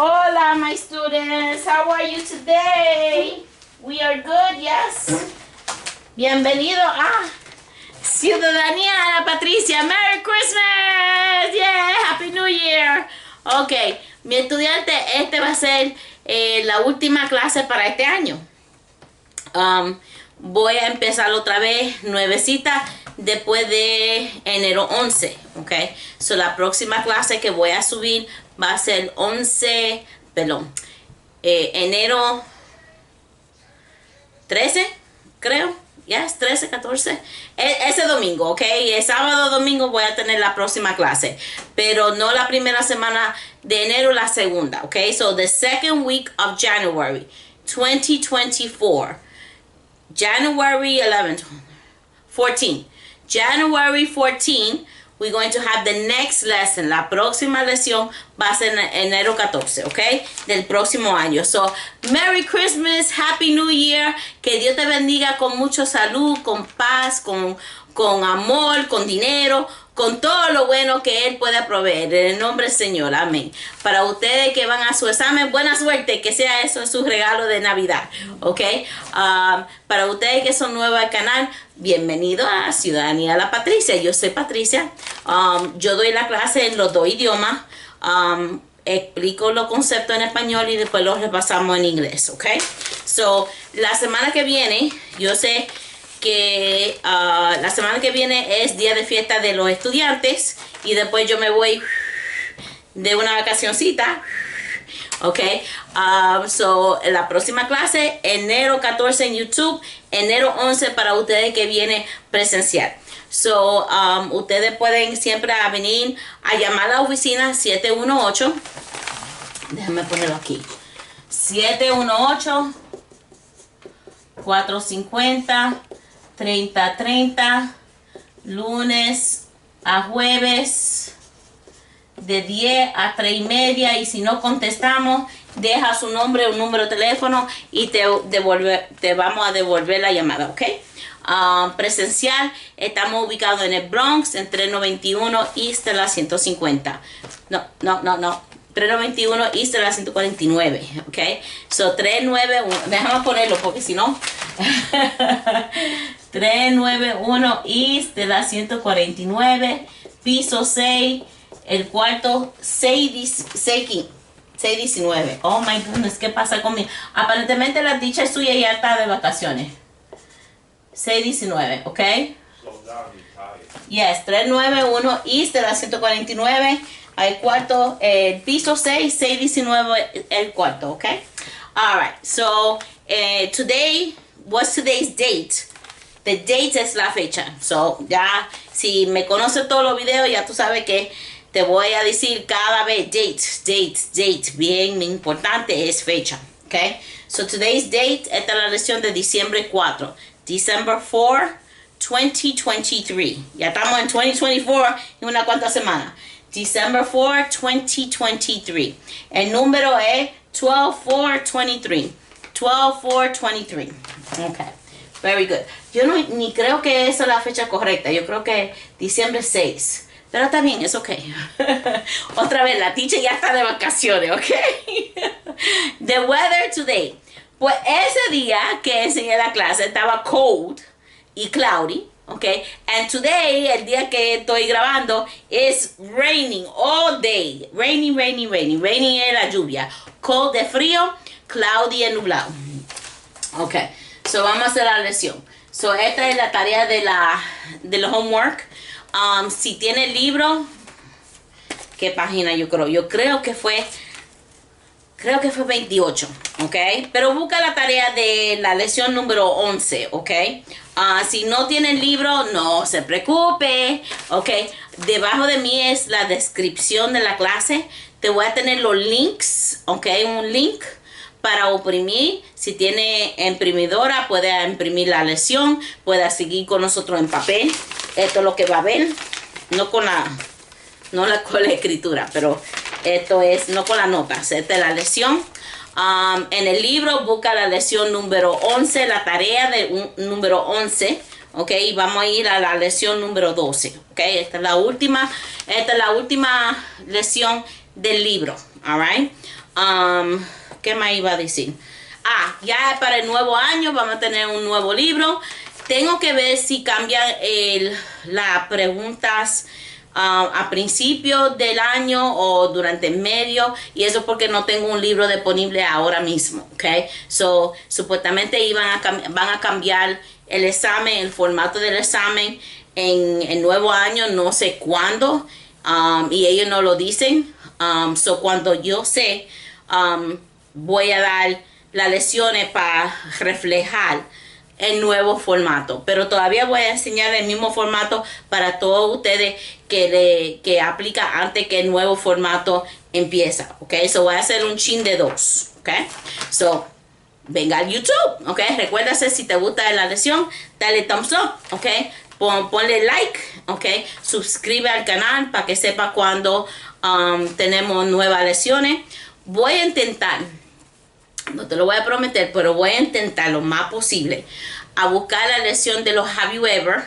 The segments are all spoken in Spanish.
Hola, my students. How are you today? We are good, yes. Bienvenido a Ciudadanía, Ana Patricia. Merry Christmas. Yeah, Happy New Year. Ok, mi estudiante, este va a ser la última clase para este año. Voy a empezar otra vez nuevecita después de enero 11, ok. So la próxima clase que voy a subir va a ser enero 13, creo. Yes, 13, 14. Ese domingo, ok. El sábado, domingo voy a tener la próxima clase. Pero no la primera semana de enero, la segunda, ok. So the second week of January 2024. January 11th, 14. January 14, we're going to have the next lesson. La próxima lección va a ser en enero 14, ¿ok? Del próximo año. So, Merry Christmas, Happy New Year. Que Dios te bendiga con mucha salud, con paz, con amor, con dinero, con todo lo bueno que Él pueda proveer. En el nombre del Señor, amén. Para ustedes que van a su examen, buena suerte, que sea eso su regalo de Navidad, ¿ok? Para ustedes que son nuevos al canal, bienvenido a Ciudadanía La Patricia. Yo soy Patricia. Yo doy la clase en los dos idiomas. Explico los conceptos en español y después los repasamos en inglés, ¿ok? So, la semana que viene, yo sé que la semana que viene es día de fiesta de los estudiantes y después yo me voy de una vacacioncita, ok. So la próxima clase enero 14 en YouTube, enero 11 para ustedes que viene presencial. So ustedes pueden siempre venir a llamar a la oficina 718, déjame ponerlo aquí, 718 450 3030, lunes a jueves de 10 a 3:30, y si no contestamos, deja su nombre, un número de teléfono y te vamos a devolver la llamada, ¿ok? Presencial, estamos ubicados en el Bronx, en 391 East de la 150. No. 391 East de la 149, ok. So 391, déjame ponerlo porque si no 391 East de la 149, piso 6, el cuarto 619. Oh my goodness, ¿qué pasa conmigo? Aparentemente la dicha suya ya está de vacaciones. 619, ok. Yes, 391 East de la 149, el cuarto, el piso 6, 619 el cuarto, ok. Alright, so today, what's today's date? The date es la fecha. So ya, si me conoces todos los videos, ya tú sabes que te voy a decir cada vez date. Bien importante es fecha, ok. So today's date, esta es la lección de diciembre 4. December 4, 2023. Ya estamos en 2024 en una cuanta semana. December 4, 2023. El número es 12423. 12423. Okay. Very good. Yo ni creo que esa es la fecha correcta. Yo creo que diciembre 6. Pero está bien, es ok. Otra vez, la teacher ya está de vacaciones, ok. The weather today. Pues ese día que enseñé la clase estaba cold y cloudy. Okay, and today, el día que estoy grabando, is raining all day. Raining es la lluvia. Cold de frío, cloudy es nublado. Okay, so vamos a hacer la lección. So esta es la tarea de los homework. Si tiene el libro, ¿qué página yo creo? Yo creo que fue 28, ok. Pero busca la tarea de la lección número 11, ok. Si no tiene el libro, no se preocupe, ok. Debajo de mí es la descripción de la clase. Te voy a tener los links, ok. Un link para imprimir. Si tiene imprimidora, puede imprimir la lección. Puede seguir con nosotros en papel. Esto es lo que va a ver. No con la escritura, pero esto es no con las notas. Esta es la lección. En el libro busca la lección número 11, la tarea de número 11, ok, y vamos a ir a la lección número 12, ok. Esta es la última lección del libro, Alright. ¿Qué más iba a decir? Ya para el nuevo año vamos a tener un nuevo libro. Tengo que ver si cambian las preguntas a principio del año o durante el medio, y eso porque no tengo un libro disponible ahora mismo, ¿ok? So, supuestamente van a cambiar el examen, el formato del examen en el nuevo año, no sé cuándo, y ellos no lo dicen. So, cuando yo sé, voy a dar las lecciones para reflejar el nuevo formato, pero todavía voy a enseñar el mismo formato para todos ustedes que aplica antes que el nuevo formato empieza, ok. So voy a hacer un chin de dos, ok. So venga al YouTube, ok. Recuérdate, si te gusta la lección, dale thumbs up, ok. Ponle like, ok. Suscribe al canal para que sepa cuando tenemos nuevas lecciones. Voy a intentar, no te lo voy a prometer, pero voy a intentar lo más posible a buscar la lección de los have you ever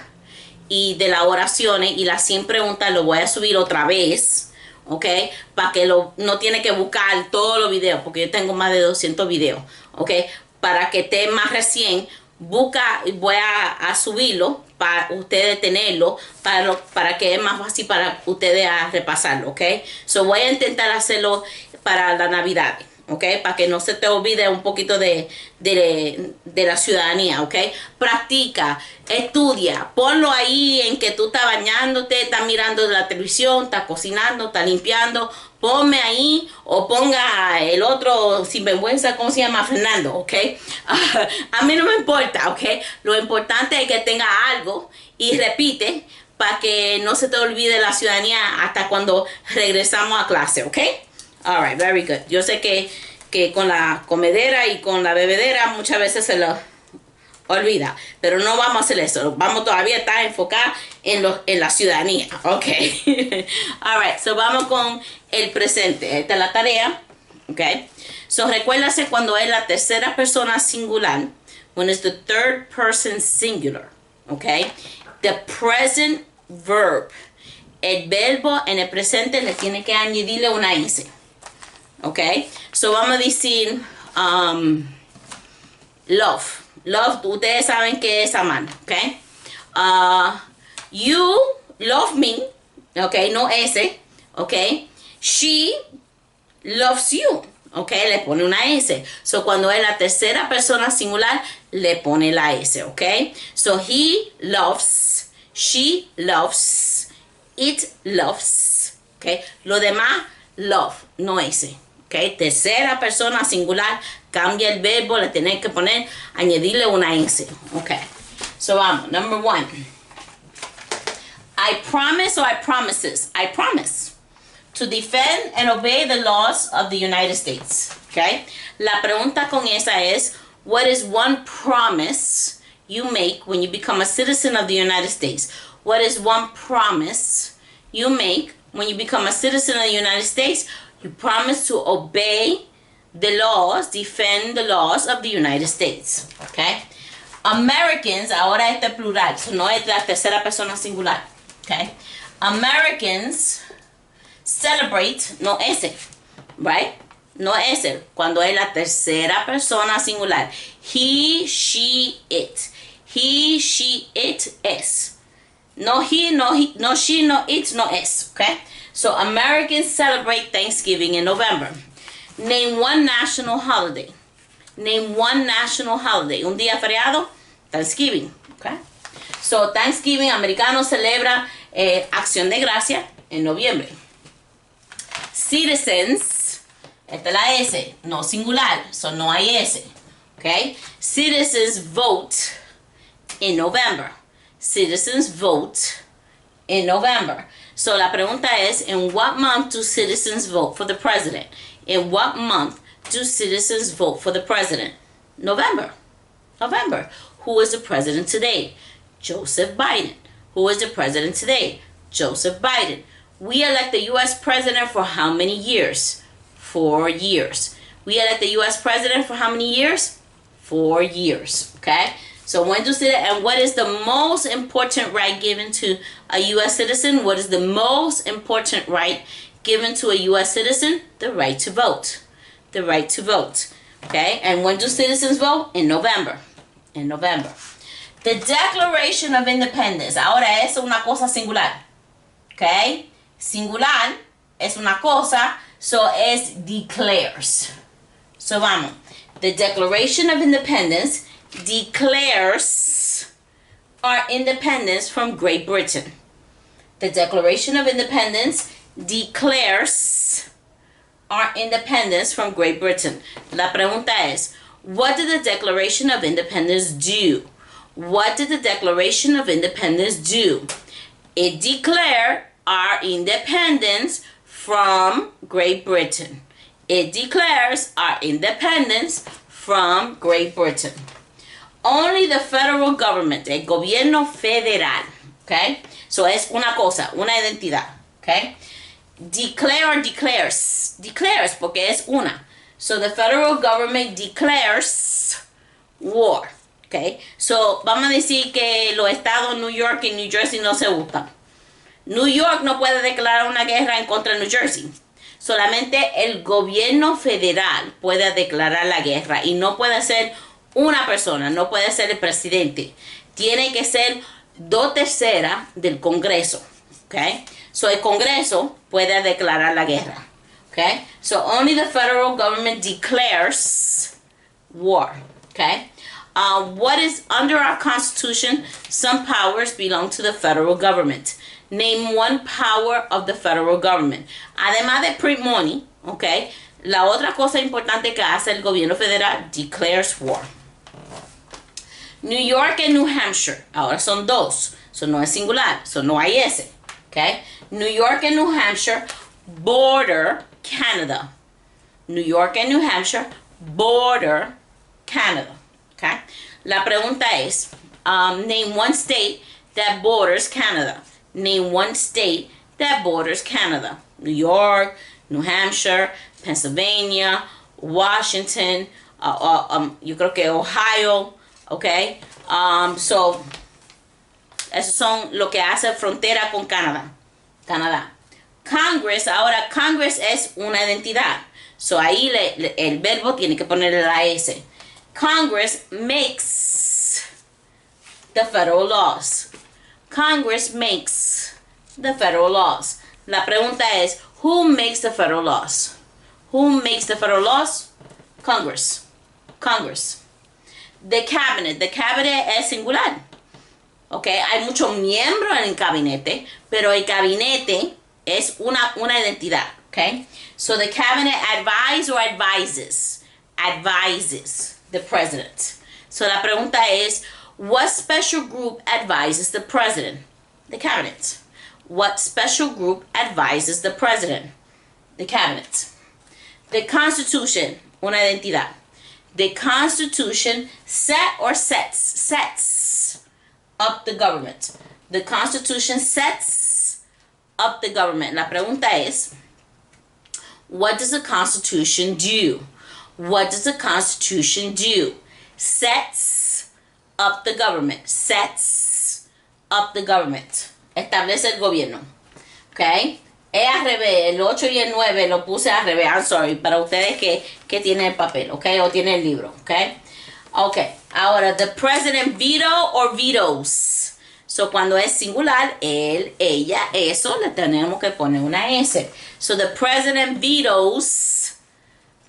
y de las oraciones y las 100 preguntas. Lo voy a subir otra vez, ok, para que no tiene que buscar todos los videos, porque yo tengo más de 200 videos, ok. Para que esté más recién, voy a subirlo para ustedes tenerlo, para que es más fácil para ustedes a repasarlo, ok. So voy a intentar hacerlo para la Navidad, ok, para que no se te olvide un poquito de la ciudadanía, ok. Practica, estudia, ponlo ahí en que tú estás bañándote, estás mirando la televisión, estás cocinando, estás limpiando. Ponme ahí, o ponga el otro sinvergüenza, ¿cómo se llama? Fernando, ok. A mí no me importa, ok. Lo importante es que tenga algo y repite para que no se te olvide la ciudadanía hasta cuando regresamos a clase, ok. Alright, very good. Yo sé que con la comedera y con la bebedera muchas veces se lo olvida, pero no vamos a hacer eso. Vamos todavía a estar enfocados en la ciudadanía, ok. Alright, so vamos con el presente. Esta es la tarea, ok. So recuérdase cuando es la tercera persona singular, when it's the third person singular, ok. The present verb, el verbo en el presente le tiene que añadirle una S. Ok, so vamos a decir love. Love, ustedes saben que es amar, ok. You love me, ok, no S, ok. She loves you, ok, le pone una S. So cuando es la tercera persona singular, le pone la S, ok. So he loves, she loves, it loves, ok. Lo demás, love, no S. Okay. Tercera persona singular, cambia el verbo, le tienen que poner, añadirle una S. Ok. So vamos, number 1. I promise or I promises. I promise to defend and obey the laws of the United States. Okay. La pregunta con esa es, what is one promise you make when you become a citizen of the United States? What is one promise you make when you become a citizen of the United States? You promise to obey the laws, defend the laws of the United States. Okay? Americans, ahora este plural, so no es la tercera persona singular. Okay? Americans celebrate, no ese, right? No ese, cuando es la tercera persona singular. He, she, it. He, she, it, es. No he, no she, no it, no es. Okay? So Americans celebrate Thanksgiving in November. Name one national holiday. Name one national holiday. Un día feriado, Thanksgiving. Okay? So Thanksgiving, americanos celebran Acción de Gracia en noviembre. Citizens, esta es la S, no singular, so no hay S. Okay? Citizens vote in November. Citizens vote in November. So la pregunta es, in what month do citizens vote for the president? In what month do citizens vote for the president? November. November. Who is the president today? Joseph Biden. Who is the president today? Joseph Biden. We elect the U.S. president for how many years? 4 years. We elect the U.S. president for how many years? 4 years. Okay? So when do citizens, and what is the most important right given to a U.S. citizen? What is the most important right given to a U.S. citizen the right to vote. The right to vote. Okay? And when do citizens vote? In November. In November. The Declaration of Independence. Ahora es una cosa singular. Okay? Singular es una cosa, so es declares. So vamos. The Declaration of Independence declares our independence from Great Britain. The Declaration of Independence declares our independence from Great Britain. La pregunta es, what did the Declaration of Independence do? What did the Declaration of Independence do? It declared our independence from Great Britain. It declares our independence from Great Britain. Only the federal government, el gobierno federal, okay? So es una cosa, una identidad, okay? Declare or declares. Declares porque es una. So the federal government declares war, okay? So vamos a decir que los estados New York y New Jersey no se gustan. New York no puede declarar una guerra en contra de New Jersey. Solamente el gobierno federal puede declarar la guerra y no puede ser una persona, no puede ser el presidente. Tiene que ser 2/3 del Congreso. Okay? So el Congreso puede declarar la guerra. Okay? So only the federal government declares war. Okay? What is under our Constitution? Some powers belong to the federal government. Name one power of the federal government. Además de print money, okay, la otra cosa importante que hace el gobierno federal, declares war. New York and New Hampshire, ahora son dos, so no es singular, so no hay ese, okay. New York and New Hampshire border Canada. New York and New Hampshire border Canada, okay. La pregunta es, name one state that borders Canada. Name one state that borders Canada. New York, New Hampshire, Pennsylvania, Washington, yo creo que Ohio, okay? So, esos son lo que hace frontera con Canadá. Canadá. Congress, ahora Congress es una identidad. So, ahí el verbo tiene que ponerle la S. Congress makes the federal laws. Congress makes the federal laws. La pregunta es, who makes the federal laws? Who makes the federal laws? Congress. Congress. The cabinet. The cabinet es singular. Okay, hay muchos miembros en el gabinete, pero el gabinete es una identidad. Okay, so the cabinet advises the president. So la pregunta es, what special group advises the president? The cabinet. What special group advises the president? The cabinet. The Constitution, una identidad. The Constitution sets up the government. The Constitution sets up the government. La pregunta es, what does the Constitution do? What does the Constitution do? Sets up the government. Sets up the government. Establece el gobierno. Okay? Es al revés. El 8 y el 9 lo puse al revés. I'm sorry. Para ustedes que tienen el papel. Okay? O tienen el libro. Okay? Okay. Ahora, the president veto or vetoes. So, cuando es singular, él, ella, eso, le tenemos que poner una S. So, the president vetoes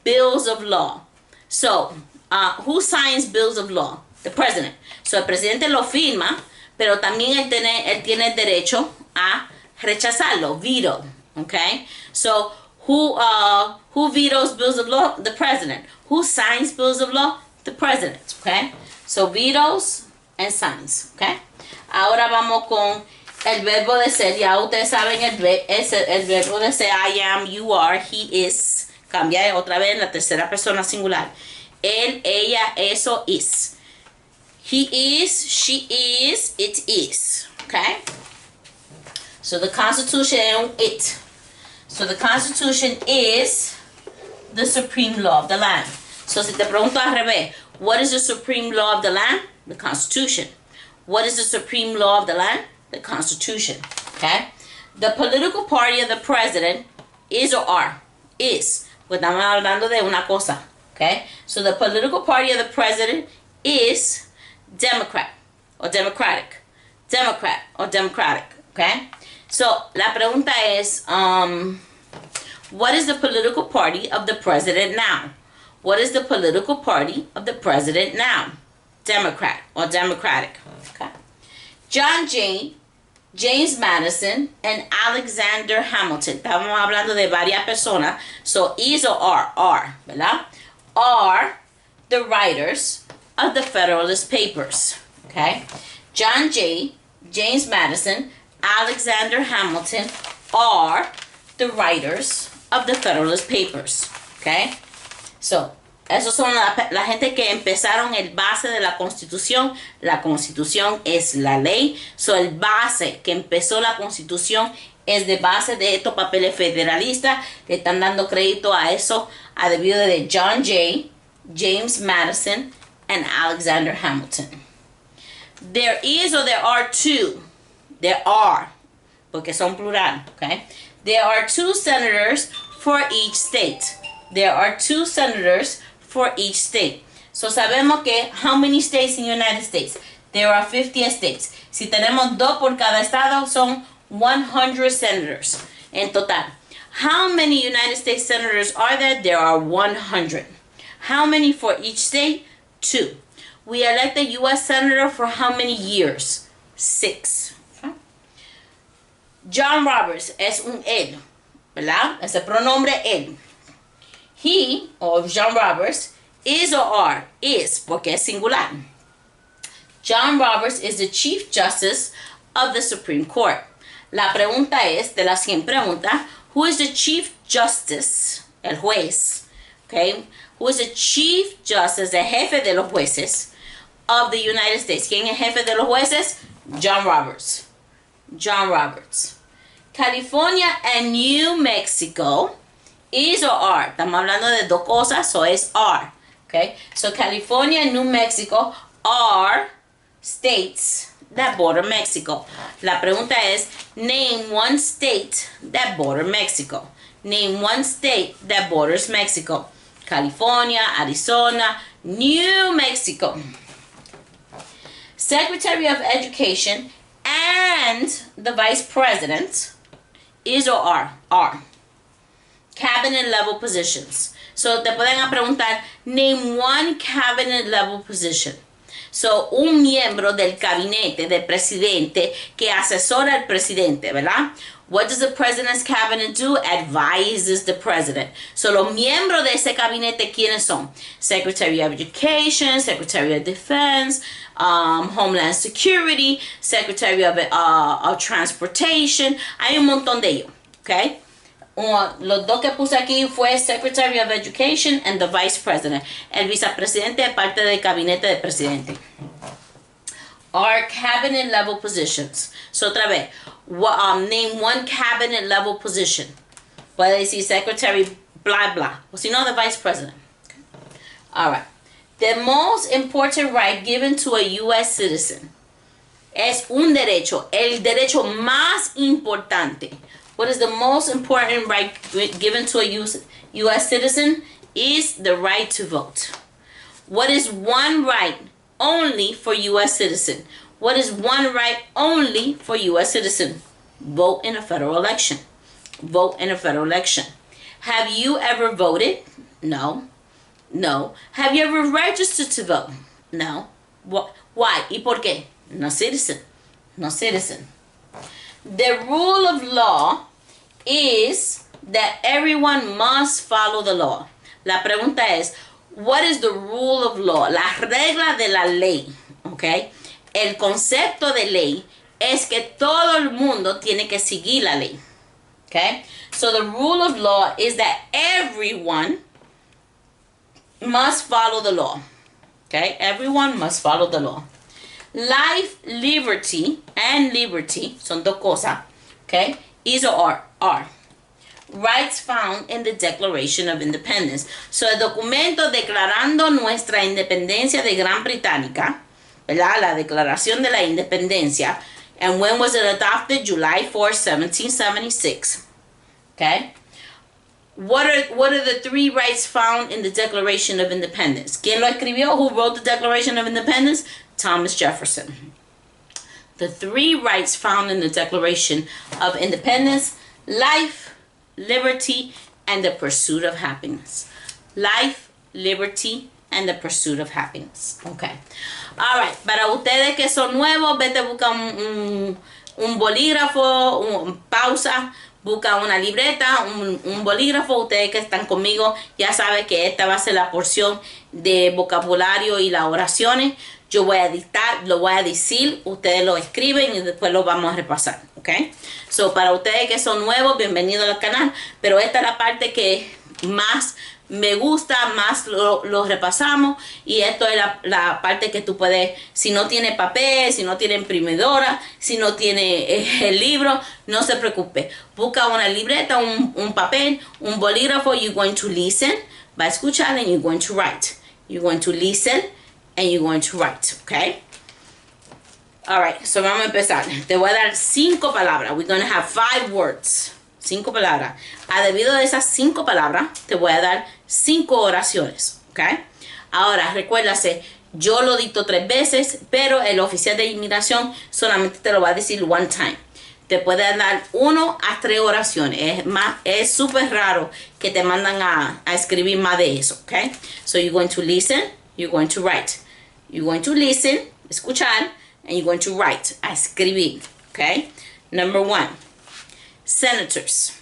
bills of law. So, who signs bills of law? The president. So, el presidente lo firma, pero también él tiene el derecho a rechazarlo, veto. Okay? So, who vetoes bills of law? The president. Who signs bills of law? The president. Okay? So, vetoes and signs. Okay? Ahora vamos con el verbo de ser. Ya ustedes saben el verbo de ser. I am, you are, he is. Cambia otra vez en la tercera persona singular. Él, ella, eso, is. He is, she is, it is. Okay? So the Constitution, it. So the Constitution is the supreme law of the land. So si te pregunto al revés, what is the supreme law of the land? The Constitution. What is the supreme law of the land? The Constitution. Okay? The political party of the president Is or are? Is. Pues estamos hablando de una cosa. Okay? So the political party of the president is Democrat or Democratic. Democrat or Democratic. Okay? So la pregunta es, what is the political party of the president now? What is the political party of the president now? Democrat or Democratic. Okay? John Jay, James Madison, and Alexander Hamilton. Estamos hablando de varias personas. So is or are, ¿verdad? Are the writers of the Federalist Papers. Okay? John Jay, James Madison, Alexander Hamilton are the writers of the Federalist Papers. Okay? So, esos son la gente que empezaron el base de la Constitución. La Constitución es la ley. So, el base que empezó la Constitución es de base de estos papeles federalistas. Le están dando crédito a eso a debido de John Jay, James Madison, and Alexander Hamilton. There is or there are two. There are, porque son plural, okay? There are 2 senators for each state. There are 2 senators for each state. So sabemos que how many states in the United States? There are 50 states. Si tenemos 2 por cada estado, son 100 senators en total. How many United States senators are there? There are 100. How many for each state? 2. We elect a U.S. senator for how many years? 6. John Roberts es un él, ¿verdad? Es el pronombre él. He, or John Roberts, is or are, is, porque es singular. John Roberts is the Chief Justice of the Supreme Court. La pregunta es, de las 100 preguntas, who is the Chief Justice, el juez, okay? Who is the Chief Justice, el jefe de los jueces of the United States? ¿Quién es jefe de los jueces? John Roberts. John Roberts. California and New Mexico is or are. Estamos hablando de 2 cosas, so es are. Okay? So California and New Mexico are states that border Mexico. La pregunta es, name one state that border Mexico. Name one state that borders Mexico. California, Arizona, New Mexico. Secretary of Education and the Vice President is or are. Cabinet level positions. So te pueden preguntar, name one cabinet level position. So, un miembro del gabinete del presidente que asesora al presidente, ¿verdad? What does the president's cabinet do? Advises the president. So, los miembros de ese gabinete, ¿quiénes son? Secretary of Education, Secretary of Defense, Homeland Security, Secretary of Transportation. Hay un montón de ellos, ¿ok? Los 2 que puse aquí fue Secretary of Education and the Vice President. El vicepresidente es parte del gabinete del presidente. Are cabinet level positions. So otra vez, name one cabinet level position. Puede decir Secretary blah blah. O si no, the Vice President. Okay. All right. The most important right given to a U.S. citizen. Es un derecho, el derecho más importante. What is the most important right given to a U.S. citizen? Is the right to vote. What is one right only for U.S. citizen? What is one right only for U.S. citizen? Vote in a federal election. Vote in a federal election. Have you ever voted? No. No. Have you ever registered to vote? No. Why? ¿Y por qué? No citizen. No citizen. The rule of law is that everyone must follow the law. La pregunta es, what is the rule of law? La regla de la ley, ¿ok? El concepto de ley es que todo el mundo tiene que seguir la ley, ¿ok? So the rule of law is that everyone must follow the law, ¿ok? Everyone must follow the law. Life, liberty, and liberty son 2 cosas, ¿ok? Is or are. Rights found in the Declaration of Independence. So, el documento declarando nuestra independencia de Gran Británica, ¿verdad? La Declaración de la Independencia. And when was it adopted? July 4, 1776. Okay? What are the three rights found in the Declaration of Independence? ¿Quién lo escribió? Who wrote the Declaration of Independence? Thomas Jefferson. The three rights found in the Declaration of Independence: life, liberty, and the pursuit of happiness. Life, liberty, and the pursuit of happiness. Okay. All right. Para ustedes que son nuevos, vete a buscar un bolígrafo, pausa, busca una libreta, un bolígrafo. Ustedes que están conmigo ya saben que esta va a ser la porción de vocabulario y las oraciones. Yo voy a dictar, lo voy a decir, ustedes lo escriben y después lo vamos a repasar, ¿ok? So, para ustedes que son nuevos, bienvenidos al canal, pero esta es la parte que más me gusta, más lo repasamos, y esto es la parte que tú puedes, si no tiene papel, si no tiene imprimidora, si no tiene el libro, no se preocupe. Busca una libreta, un papel, un bolígrafo. You're going to listen, va a escuchar, and you're going to write. You're going to listen and you're going to write, okay? All right, so vamos a empezar. Te voy a dar 5 palabras. We're going to have 5 words. 5 palabras. Debido a esas 5 palabras, te voy a dar 5 oraciones, okay? Ahora, recuérdase, yo lo dicto 3 veces, pero el oficial de inmigración solamente te lo va a decir one time. Te puede dar 1 a 3 oraciones. Es súper raro que te mandan a escribir más de eso, okay? So you're going to listen, you're going to write. You're going to listen, escuchar, and you're going to write, a escribir, okay? Number 1, senators,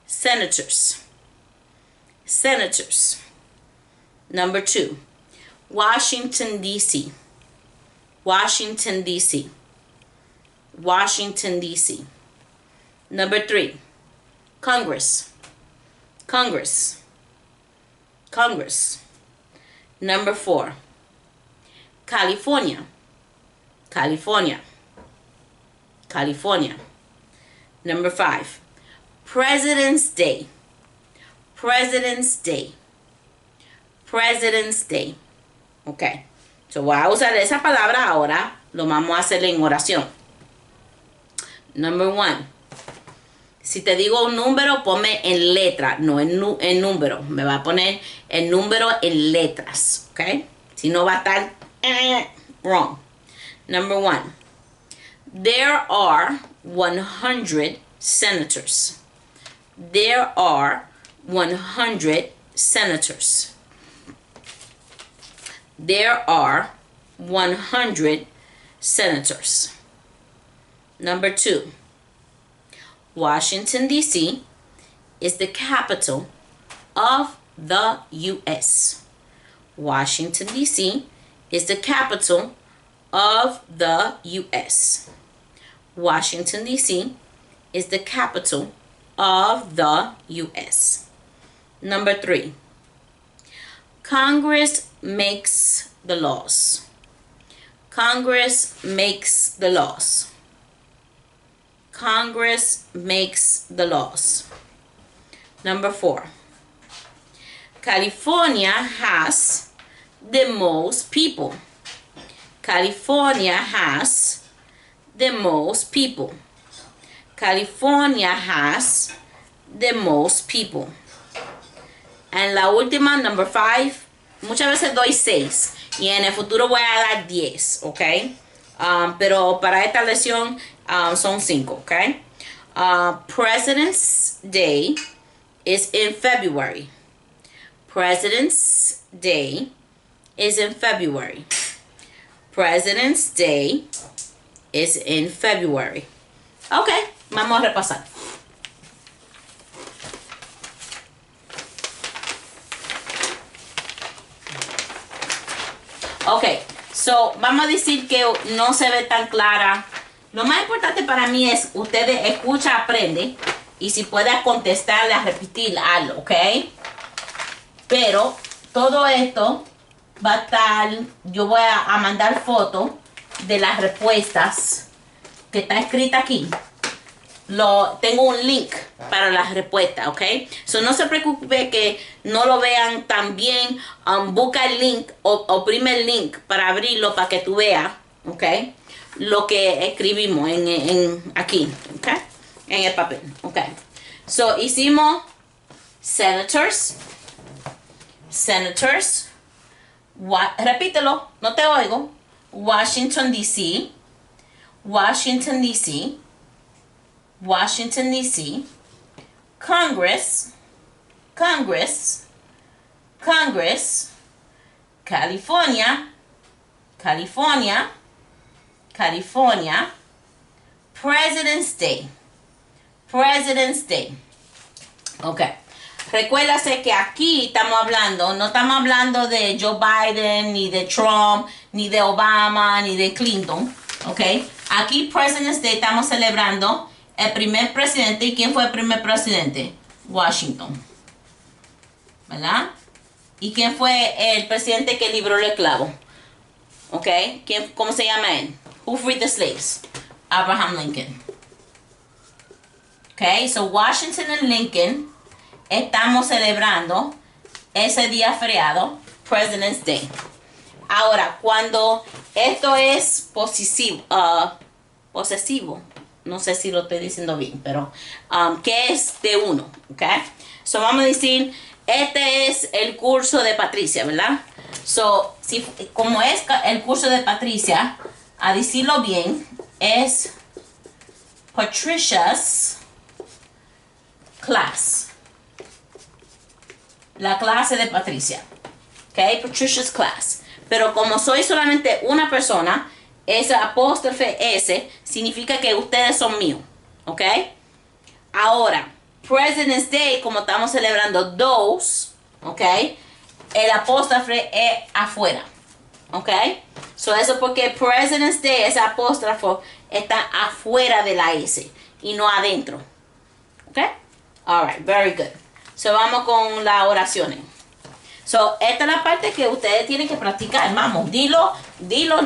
senators, senators. Number 2, Washington, D.C., Washington, D.C., Washington, D.C. Number 3, Congress, Congress, Congress. Number 4, California, California, California. Number 5, President's Day, President's Day, President's Day. Ok, so voy a usar esa palabra ahora, lo vamos a hacer en oración. Number 1, si te digo un número, ponme en letra, no en número. Me va a poner el número en letras, ok. Si no va a estar wrong. Number 1, there are 100 senators. There are 100 senators. There are 100 senators. Number 2, Washington, D.C. is the capital of the U.S. Washington, D.C. is the capital of the U.S. Washington, D.C. is the capital of the U.S. Number 3, Congress makes the laws. Congress makes the laws. Congress makes the laws. Number 4, California has the most people. California has the most people. California has the most people. And la última, number 5, muchas veces doy 6 y en el futuro voy a dar 10, ¿ok? Pero para esta lección son 5, ¿ok? President's Day is in February. President's Day is in February. President's Day is in February. Ok, vamos a repasar. Ok, so vamos a decir que no se ve tan clara. Lo más importante para mí es ustedes escuchan, aprenden, y si puedes contestarle, a repetir algo, ¿ok? Pero todo esto va a estar, yo voy a mandar fotos de las respuestas que está escrita aquí. Tengo un link para las respuestas, ¿ok? So no se preocupe que no lo vean tan bien. Busca el link, oprime el link para abrirlo para que tú veas, ¿ok? Lo que escribimos aquí, ¿ok? En el papel, ¿ok? So hicimos Senators. Senators. Repítelo, no te oigo. Washington, D.C. Washington, D.C. Washington, D.C. Congress. Congress. Congress. California. California. California. President's Day. President's Day. Ok. Recuérdase que aquí estamos hablando, no estamos hablando de Joe Biden, ni de Trump, ni de Obama, ni de Clinton. Ok. Aquí President's Day estamos celebrando el primer presidente. ¿Y quién fue el primer presidente? Washington. ¿Verdad? ¿Y quién fue el presidente que libró el esclavo? Ok. ¿Cómo se llama él? Who freed the slaves? Abraham Lincoln. Ok. So Washington and Lincoln estamos celebrando ese día feriado, President's Day. Ahora, cuando esto es posesivo, no sé si lo estoy diciendo bien, pero que es de uno, ¿ok? So, vamos a decir, este es el curso de Patricia, ¿verdad? So, como es el curso de Patricia, a decirlo bien, es Patricia's class. La clase de Patricia. Ok, Patricia's class. Pero como soy solamente una persona, ese apóstrofe S significa que ustedes son míos. Ok. Ahora, President's Day, como estamos celebrando those, ok, el apóstrofe es afuera. Ok. So eso porque President's Day, ese apóstrofo está afuera de la S y no adentro. Ok. Alright, very good. So, vamos con las oraciones. So, esta es la parte que ustedes tienen que practicar. Vamos, dilo,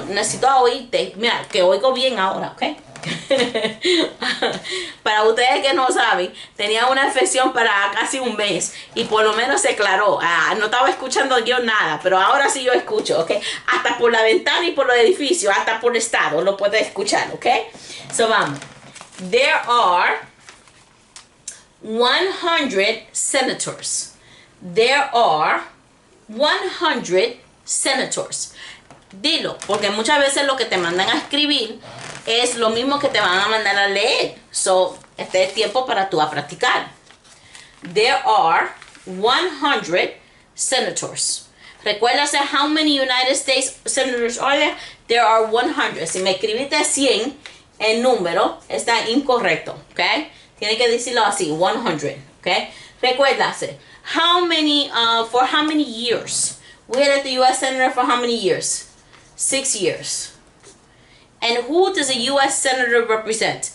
necesito oírte. Mira, que oigo bien ahora, ¿ok? Para ustedes que no saben, tenía una infección para casi un mes y por lo menos se aclaró. No estaba escuchando yo nada, pero ahora sí yo escucho, ¿ok? Hasta por la ventana y por los edificios, hasta por el estado, lo puedo escuchar, ¿ok? So, vamos. There are 100 senators. There are 100 senators. Dilo, porque muchas veces lo que te mandan a escribir es lo mismo que te van a mandar a leer. So, este es tiempo para tú a practicar. There are 100 senators. Recuérdase how many United States senators are there? There are 100. Si me escribiste 100, el número está incorrecto, ¿ok? Tiene que decirlo así, 100, ¿ok? Recuérdase, for how many years? We had the U.S. Senator for how many years? 6 years. And who does a U.S. Senator represent?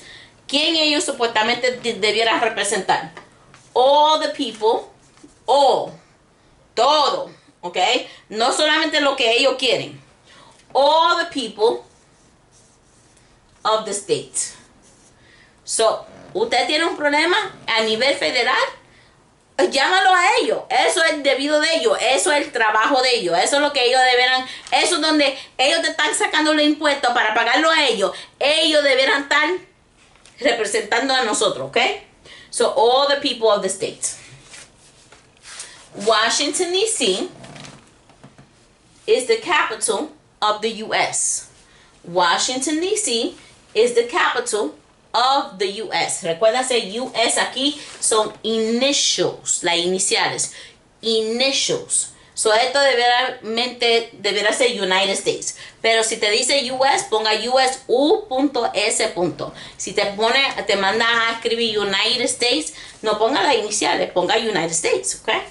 ¿Quién ellos supuestamente debieran representar? All the people, all, todo, ¿ok? No solamente lo que ellos quieren. All the people of the state. So, usted tiene un problema a nivel federal, llámalo a ellos. Eso es debido de ellos. Eso es el trabajo de ellos. Eso es lo que ellos deberán. Eso es donde ellos te están sacando los impuestos para pagarlo a ellos. Ellos deberán estar representando a nosotros, ¿ok? So, all the people of the state. Washington, D.C. is the capital of the U.S. Washington, D.C. is the capital of the U.S. Recuérdase, U.S. aquí son initials, las iniciales. Initials. So, esto deberá ser United States. Pero si te dice U.S., ponga U.S. U.S. Si te manda a escribir United States, no ponga las iniciales, ponga United States, okay?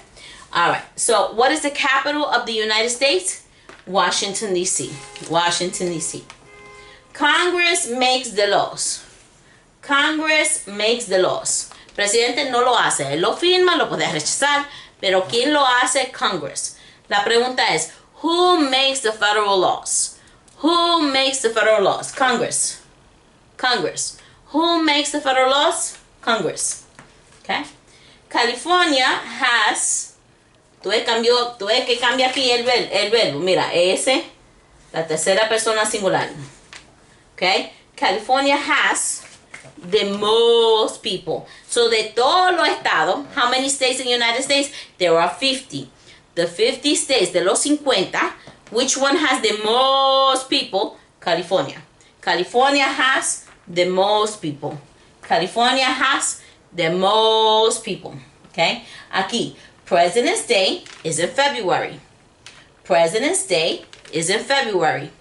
All right. So, what is the capital of the United States? Washington, D.C. Washington, D.C. Congress makes the laws. Congress makes the laws. Presidente no lo hace. Él lo firma, lo puede rechazar, pero ¿quién lo hace? Congress. La pregunta es, who makes the federal laws? Who makes the federal laws? Congress. Congress. Who makes the federal laws? Congress. Okay. California has... Tuve que cambiar aquí el verbo. Mira, ese, la tercera persona singular. Okay. California has The most people. So de todos los estados, how many states in the United States? There are 50. The 50 states, de los 50, which one has the most people? California. California has the most people. California has the most people. Okay? Aquí, President's Day is in February. President's Day is in February.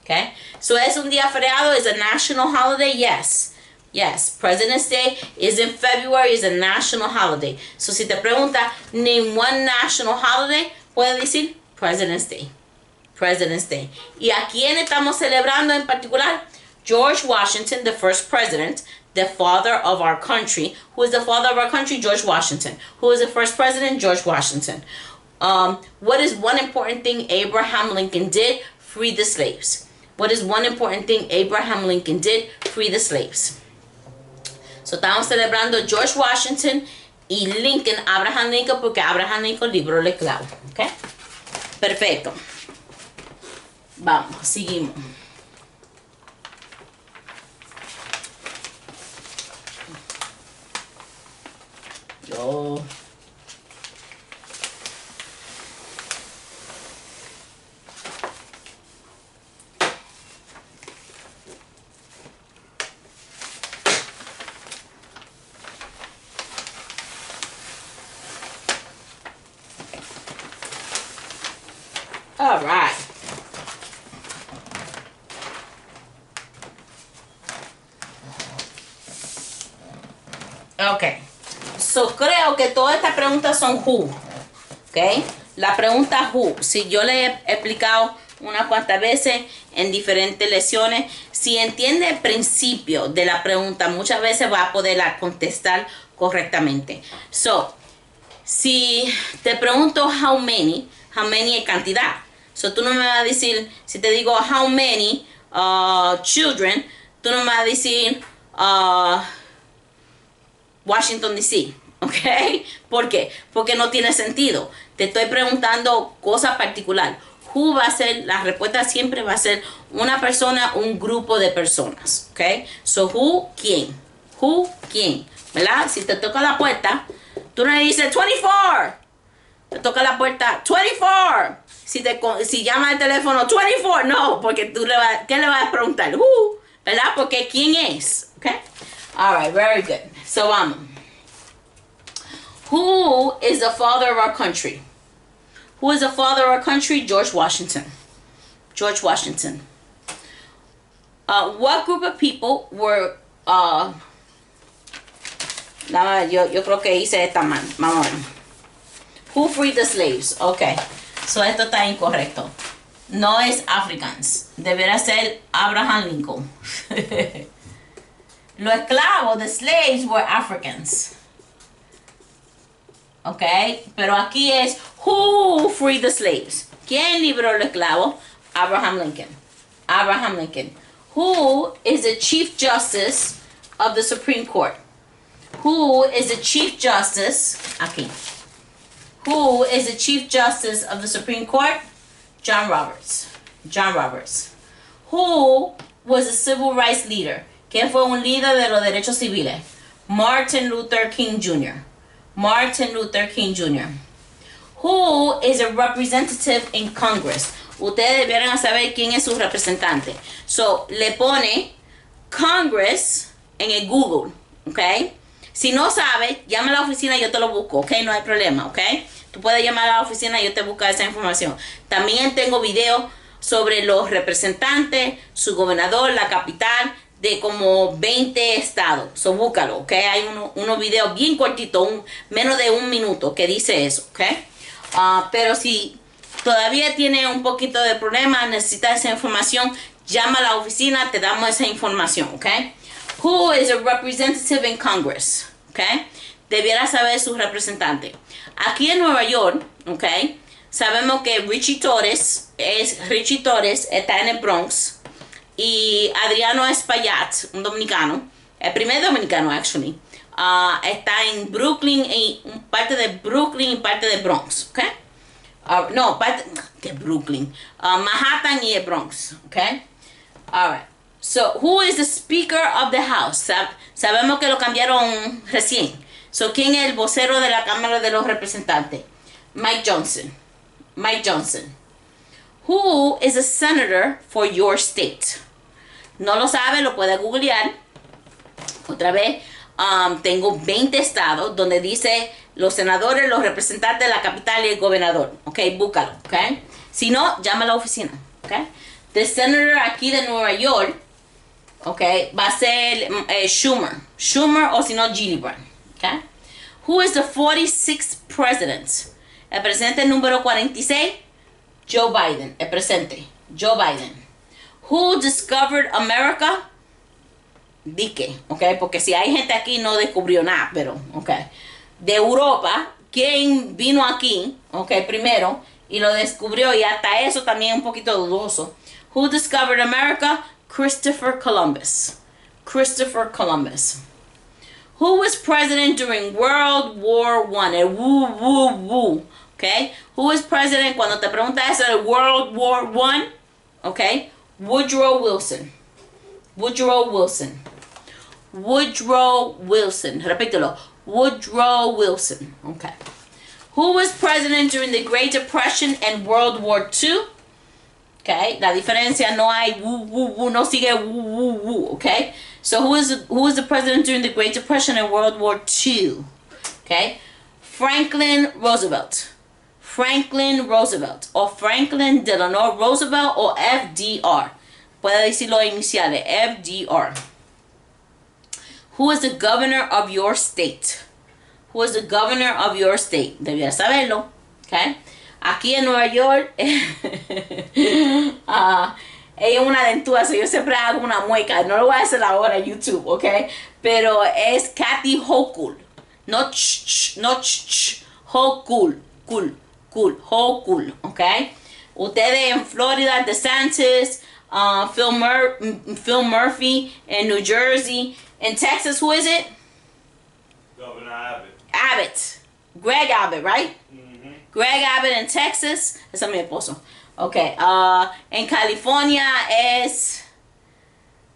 Okay? So es un día feriado, is a national holiday? Yes. Yes. President's Day is in February, is a national holiday. So si te pregunta, name one national holiday, puedes decir President's Day. President's Day. ¿Y a quién estamos celebrando en particular? George Washington, the first president, the father of our country. Who is the father of our country? George Washington. Who is the first president? George Washington. What is one important thing Abraham Lincoln did? Free the slaves. What is one important thing Abraham Lincoln did? Free the slaves. So estamos celebrando George Washington y Lincoln, Abraham Lincoln, porque Abraham Lincoln libró el esclavo. ¿Ok? Perfecto. Vamos, seguimos. Yo... All right. Ok. So, creo que todas estas preguntas son who. Ok. La pregunta who. Si yo le he explicado unas cuantas veces en diferentes lecciones, si entiende el principio de la pregunta, muchas veces va a poder contestar correctamente. So, si te pregunto how many es cantidad. So, tú no me vas a decir, si te digo how many children, tú no me vas a decir Washington DC, ¿ok? ¿Por qué? Porque no tiene sentido. Te estoy preguntando cosas particulares. Who va a ser, la respuesta siempre va a ser una persona, un grupo de personas, ¿ok? So, who, ¿quién? Who, ¿quién? ¿Verdad? Si te toca la puerta, tú no le dices 24. Te toca la puerta 24. Si llama el teléfono 24, no, porque tú ¿qué le vas a preguntar? Who, ¿verdad? Porque ¿quién es? ¿Ok? All right, very good. So, vamos. Who is the father of our country? Who is the father of our country? George Washington. George Washington. What group of people were... yo creo que hice esta mal. Vamos a ver. Who freed the slaves? Okay. So, esto está incorrecto. No es Africans. Deberá ser Abraham Lincoln. Los esclavos, the slaves, were Africans. Ok, pero aquí es who freed the slaves. ¿Quién libró los esclavos? Abraham Lincoln. Abraham Lincoln. Who is the Chief Justice of the Supreme Court? Who is the Chief Justice? Aquí. Who is the Chief Justice of the Supreme Court? John Roberts. John Roberts. Who was a civil rights leader? ¿Quién fue un líder de los derechos civiles? Martin Luther King Jr. Martin Luther King Jr. Who is a representative in Congress? Ustedes debieran saber quién es su representante. So, le pone Congress en el Google, ¿ok? Si no sabe, llama a la oficina y yo te lo busco, ¿ok? No hay problema, ¿ok? Tú puedes llamar a la oficina y yo te busco esa información. También tengo videos sobre los representantes, su gobernador, la capital, de como 20 estados. So, búscalo, ¿ok? Hay unos videos bien cortitos, menos de un minuto, que dice eso, ¿ok? Pero si todavía tiene un poquito de problema, necesita esa información, llama a la oficina, te damos esa información, ¿ok? Who is a representative in Congress? ¿Ok? Debiera saber su representante. Aquí en Nueva York, ¿ok? Sabemos que Richie Torres está en el Bronx. Y Adriano Espaillat, un dominicano, el primer dominicano, actually, está en Brooklyn, parte de Brooklyn y parte de Bronx, ¿ok? No, parte de Brooklyn, Manhattan y el Bronx, ¿ok? Alright. So, who is the Speaker of the House? Sabemos que lo cambiaron recién. So, ¿quién es el vocero de la Cámara de los Representantes? Mike Johnson. Mike Johnson. Who is a senator for your state? No lo sabe, lo puede googlear. Otra vez, tengo 20 estados donde dice los senadores, los representantes de la capital y el gobernador. Ok, búscalo. Ok. Si no, llama a la oficina. Ok. The senator aquí de Nueva York, ok, va a ser Schumer. Schumer o si no, Gillibrand. Ok. Who is the 46th president? El presidente número 46, Joe Biden. El presente, Joe Biden. Who discovered America? Dique, ok, porque si hay gente aquí no descubrió nada, pero, ok. De Europa, ¿quién vino aquí? Ok, primero, y lo descubrió, y hasta eso también un poquito dudoso. Who discovered America? Christopher Columbus. Christopher Columbus. Who was president during World War I? El woo. Okay. Who was president cuando te pregunta eso de World War I? Okay. Woodrow Wilson. Woodrow Wilson. Woodrow Wilson. Repítelo. Woodrow Wilson. Okay. Who was president during the Great Depression and World War II? Okay. La diferencia no hay woo, no sigue woo. Okay. So who is the president during the Great Depression and World War II? Okay. Franklin Roosevelt. Franklin Roosevelt o Franklin Delano Roosevelt o FDR. Puede decir los iniciales, FDR. Who is the governor of your state? Who is the governor of your state? Debía saberlo. Okay. Aquí en Nueva York, ella es una dentuda, so yo siempre hago una mueca. No lo voy a hacer ahora en YouTube, ok. Pero es Kathy Hochul. No Hochul. Hochul, ok. Ustedes en Florida, DeSantis, Phil Murphy in New Jersey. In Texas, who is it? Governor Abbott. Abbott. Greg Abbott, right? Mm-hmm. Greg Abbott in Texas. Ese es mi esposo. Ok. En California es...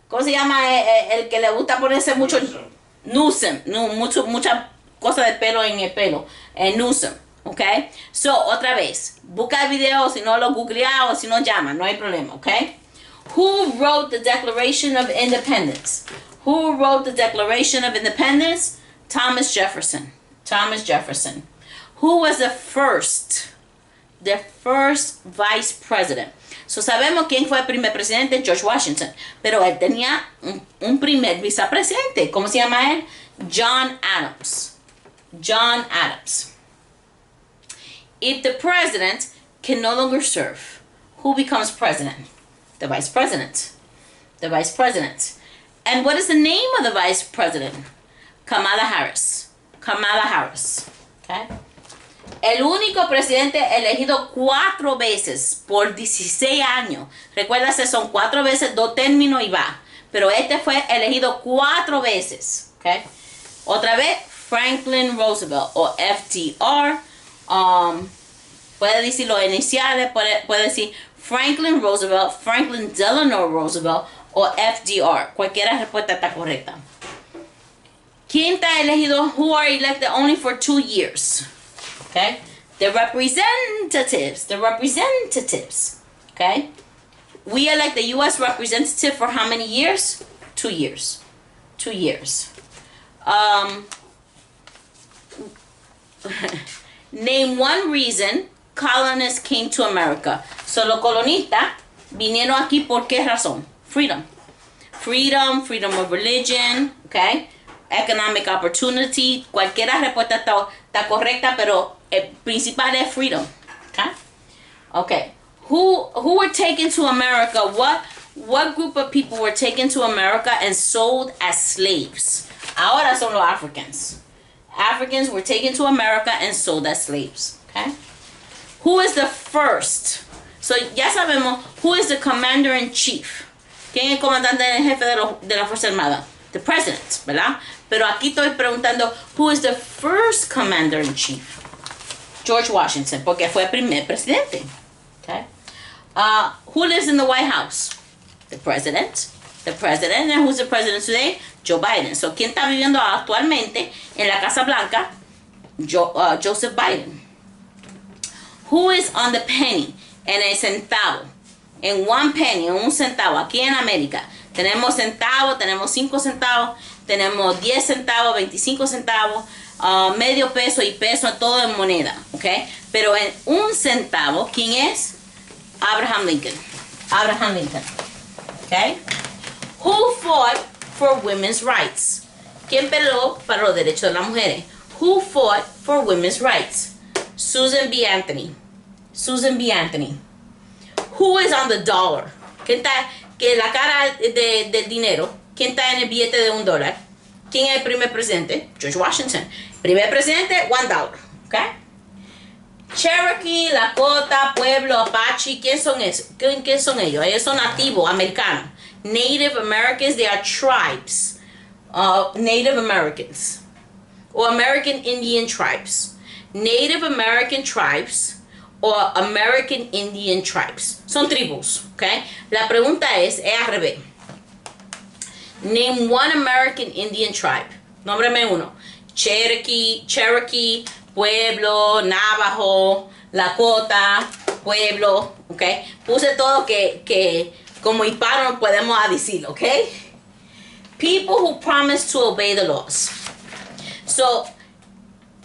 ¿Cómo se llama? El que le gusta ponerse mucho... Newsom. Muchas cosas de pelo en el pelo. Newsom. Ok. So, otra vez. Busca el video. Si no lo googlea o si no llama. No hay problema. Ok. Who wrote the Declaration of Independence? Who wrote the Declaration of Independence? Thomas Jefferson. Thomas Jefferson. Who was the first vice president? So sabemos quién fue el primer presidente, George Washington. Pero él tenía un primer vicepresidente. ¿Cómo se llama él? John Adams. John Adams. If the president can no longer serve, who becomes president? The vice president. The vice president. And what is the name of the vice president? Kamala Harris. Kamala Harris. Okay. El único presidente elegido 4 veces por 16 años. Recuérdase, son 4 veces, 2 términos y va. Pero este fue elegido 4 veces. Okay. Otra vez, Franklin Roosevelt o FDR. Puede decir los iniciales, puede decir Franklin Roosevelt, Franklin Delano Roosevelt o FDR. Cualquiera respuesta está correcta. ¿Quién está elegido? Who are elected only for 2 years? Okay. The representatives. The representatives. Okay. We elect the U.S. representative for how many years? 2 years. 2 years. Name one reason colonists came to America. So los colonistas vinieron aquí por qué razón? Freedom. Freedom of religion, okay? Economic opportunity. Cualquiera respuesta está correcta, pero el principal es freedom. Okay? Okay. Who were taken to America? What group of people were taken to America and sold as slaves? Ahora son los Africans. Africans were taken to America and sold as slaves. Okay? Who is the first? So ya sabemos who is the commander-in-chief. ¿Quién es el comandante en jefe de la Fuerza Armada? The president, ¿verdad? Pero aquí estoy preguntando who is the first commander-in-chief? George Washington, porque fue el primer presidente. Okay? Who lives in the White House? The president. the president. And who's the president today? Joe Biden. So, ¿quién está viviendo actualmente en la Casa Blanca? Joseph Biden. Who is on the penny? En el centavo. En one penny, en un centavo. Aquí en América. Tenemos centavos, tenemos 5 centavos, tenemos 10 centavos, 25 centavos, medio peso y peso, todo en moneda, ¿ok? Pero en un centavo, ¿quién es? Abraham Lincoln. Abraham Lincoln, ¿ok? Who fought for women's rights? ¿Quién peleó para los derechos de las mujeres? Who fought for women's rights? Susan B. Anthony. Susan B. Anthony. Who is on the dollar? ¿Quién está? Que la cara del dinero, ¿quién está en el billete de $1? ¿Quién es el primer presidente? George Washington. Primer presidente, $1. ¿Ok? Cherokee, Lakota, Pueblo, Apache, ¿quién son esos? ¿Quién son ellos? Ellos son nativos, americanos. Native Americans, they are tribes of Native Americans. Or American Indian tribes. Native American tribes or American Indian tribes. Son tribus, ¿ok? La pregunta es al revés. Name one American Indian tribe. Nómbrame uno. Cherokee, Pueblo, Navajo, Lakota, Pueblo, ¿ok? Puse todo que como hispano podemos decirlo, ¿ok? People who promise to obey the laws. So,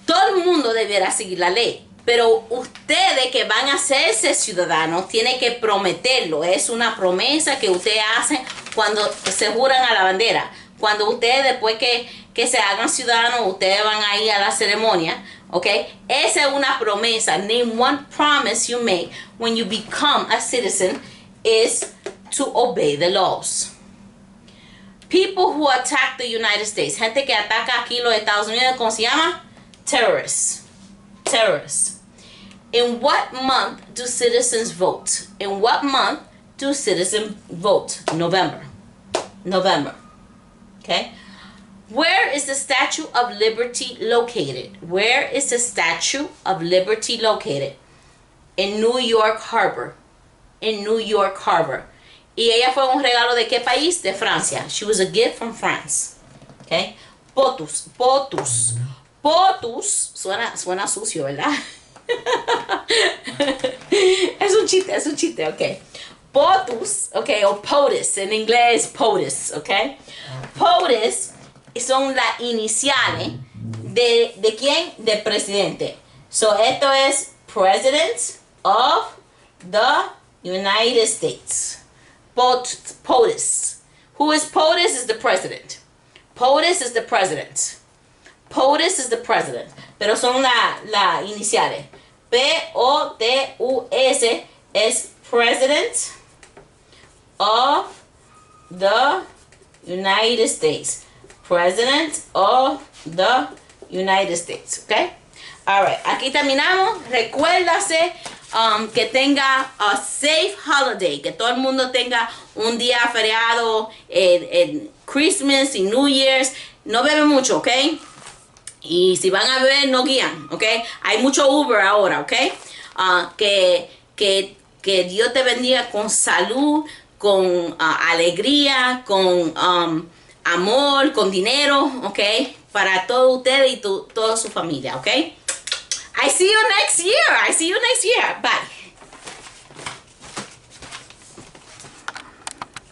todo el mundo deberá seguir la ley. Pero ustedes que van a hacerse ciudadanos tienen que prometerlo. Es una promesa que ustedes hacen cuando se juran a la bandera. Cuando ustedes después que se hagan ciudadanos, ustedes van a ir a la ceremonia. ¿Ok? Esa es una promesa. Name one promise you make when you become a citizen is to obey the laws. People who attack the United States. Gente que ataca aquí los Estados Unidos, ¿cómo se llama? Terrorists. Terrorists. In what month do citizens vote? In what month do citizens vote? November. November. Okay? Where is the Statue of Liberty located? Where is the Statue of Liberty located? In New York Harbor. In New York Harbor. Y ella fue un regalo de qué país? De Francia. She was a gift from France. Okay? POTUS. POTUS. POTUS. Suena sucio, ¿verdad? Es un chiste, ok. POTUS, ok, o POTUS, en inglés POTUS, ok. POTUS son las iniciales de quién? Del presidente. So, esto es President of the United States. POTUS. Who is POTUS? Is the president. POTUS is the president. POTUS is the president. Pero son las iniciales. POTUS es President of the United States. President of the United States. ¿Ok? Alright, aquí terminamos. Recuérdase que tenga a safe holiday. Que todo el mundo tenga un día feriado en Christmas y New Year's. No bebe mucho, ¿ok? Y si van a beber, no guían, ¿ok? Hay mucho Uber ahora, ¿ok? Que Dios te bendiga con salud, con alegría, con amor, con dinero, ¿ok? Para todos ustedes y toda su familia, ¿ok? I see you next year. Bye.